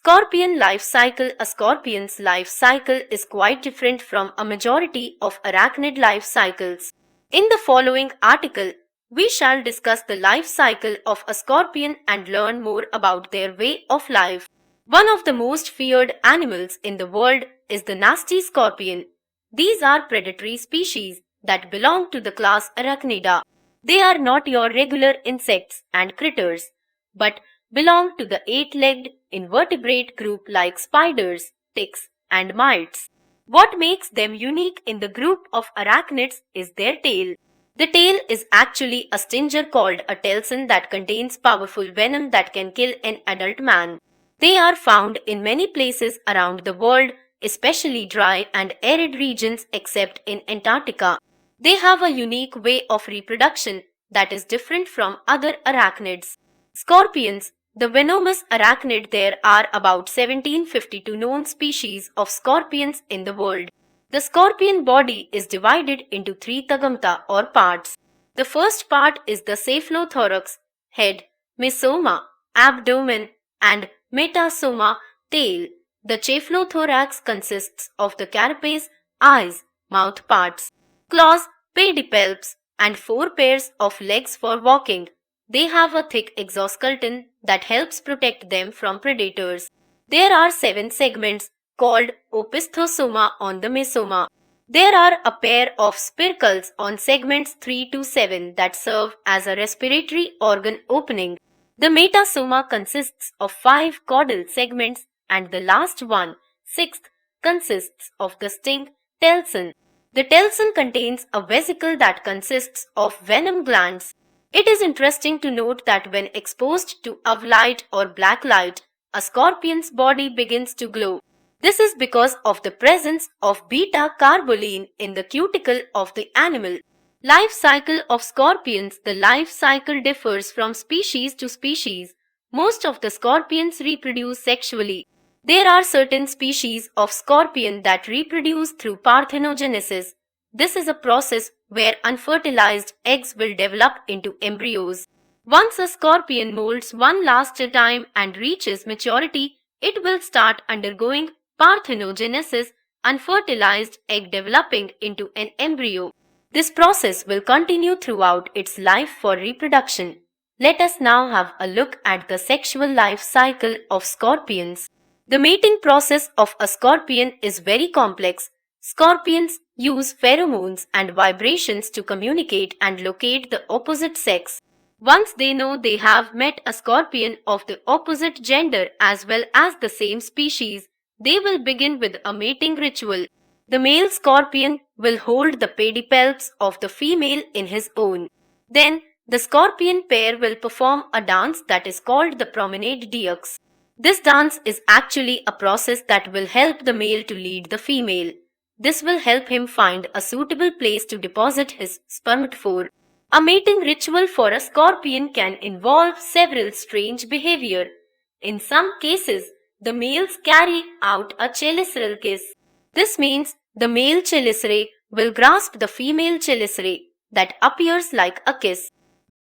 Scorpion life cycle. A scorpion's life cycle is quite different from a majority of arachnid life cycles. In the following article, we shall discuss the life cycle of a scorpion and learn more about their way of life. One of the most feared animals in the world is the nasty scorpion. These are predatory species that belong to the class Arachnida. They are not your regular insects and critters, but belong to the eight-legged invertebrate group like spiders, ticks, and mites. What makes them unique in the group of arachnids is their tail. The tail is actually a stinger called a telson that contains powerful venom that can kill an adult man. They are found in many places around the world, especially dry and arid regions except in Antarctica. They have a unique way of reproduction that is different from other arachnids. Scorpions, the venomous arachnid. There are about 1752 known species of scorpions in the world. The scorpion body is divided into three tagamta or parts. The first part is the cephalothorax, head, mesoma, abdomen, and metasoma, tail. The cephalothorax consists of the carapace, eyes, mouth parts, claws, pedipalps, and 4 pairs of legs for walking. They have a thick exoskeleton that helps protect them from predators. There are 7 segments called opisthosoma on the mesoma. There are a pair of spiracles on segments 3 to 7 that serve as a respiratory organ opening. The metasoma consists of 5 caudal segments and the last one, 6th, consists of the sting telson. The telson contains a vesicle that consists of venom glands. It is interesting to note that when exposed to UV light or black light, a scorpion's body begins to glow. This is because of the presence of beta-carbolene in the cuticle of the animal. Life cycle of scorpions. The life cycle differs from species to species. Most of the scorpions reproduce sexually. There are certain species of scorpion that reproduce through parthenogenesis. This is a process where unfertilized eggs will develop into embryos. Once a scorpion molts one last time and reaches maturity, it will start undergoing parthenogenesis, unfertilized egg developing into an embryo. This process will continue throughout its life for reproduction. Let us now have a look at the sexual life cycle of scorpions. The mating process of a scorpion is very complex. Scorpions use pheromones and vibrations to communicate and locate the opposite sex. Once they know they have met a scorpion of the opposite gender as well as the same species, they will begin with a mating ritual. The male scorpion will hold the pedipalps of the female in his own. Then, the scorpion pair will perform a dance that is called the promenade dux. This dance is actually a process that will help the male to lead the female. This will help him find a suitable place to deposit his spermatophore. A mating ritual for a scorpion can involve several strange behavior. In some cases, the males carry out a chelicerae kiss. This means the male chelicerae will grasp the female chelicerae that appears like a kiss.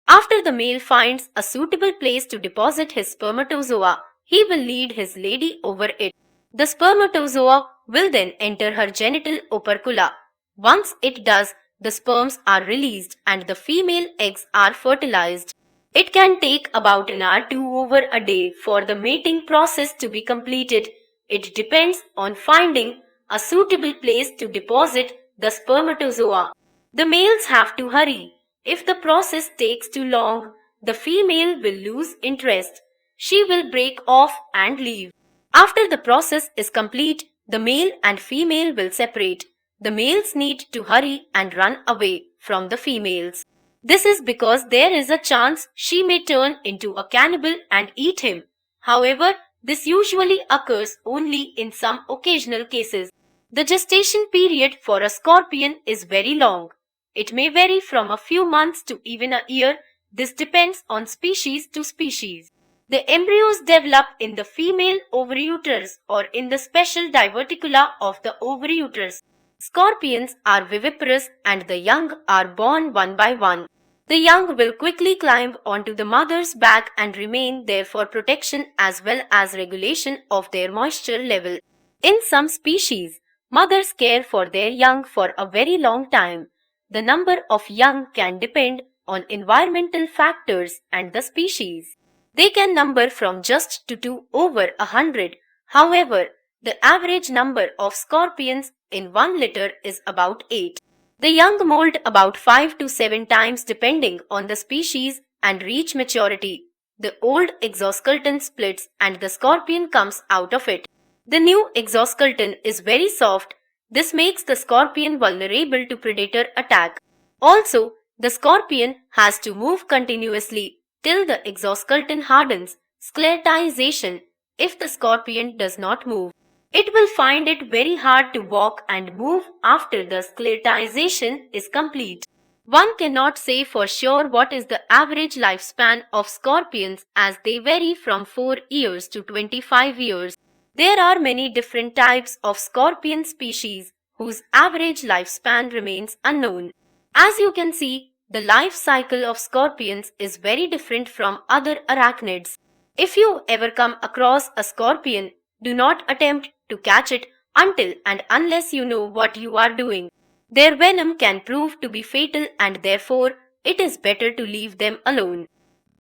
After the male finds a suitable place to deposit his spermatozoa, he will lead his lady over it. The spermatozoa will then enter her genital opercula. Once it does, the sperms are released and the female eggs are fertilized. It can take about an hour to over a day for the mating process to be completed. It depends on finding a suitable place to deposit the spermatozoa. The males have to hurry. If the process takes too long, the female will lose interest. She will break off and leave. After the process is complete, the male and female will separate. The males need to hurry and run away from the females. This is because there is a chance she may turn into a cannibal and eat him. However, this usually occurs only in some occasional cases. The gestation period for a scorpion is very long. It may vary from a few months to even a year. This depends on species to species. The embryos develop in the female oviuterus or in the special diverticula of the oviuterus. Scorpions are viviparous and the young are born one by one. The young will quickly climb onto the mother's back and remain there for protection as well as regulation of their moisture level. In some species, mothers care for their young for a very long time. The number of young can depend on environmental factors and the species. They can number from just 2 to over 100. However, the average number of scorpions in one litter is about 8. The young molt about 5 to 7 times depending on the species and reach maturity. The old exoskeleton splits and the scorpion comes out of it. The new exoskeleton is very soft. This makes the scorpion vulnerable to predator attack. Also, the scorpion has to move continuously till the exoskeleton hardens. Skeletonization. If the scorpion does not move, it will find it very hard to walk and move after the skeletonization is complete. One cannot say for sure what is the average lifespan of scorpions as they vary from 4 years to 25 years. There are many different types of scorpion species whose average lifespan remains unknown. As you can see, the life cycle of scorpions is very different from other arachnids. If you ever come across a scorpion, do not attempt to catch it until and unless you know what you are doing. Their venom can prove to be fatal and therefore it is better to leave them alone.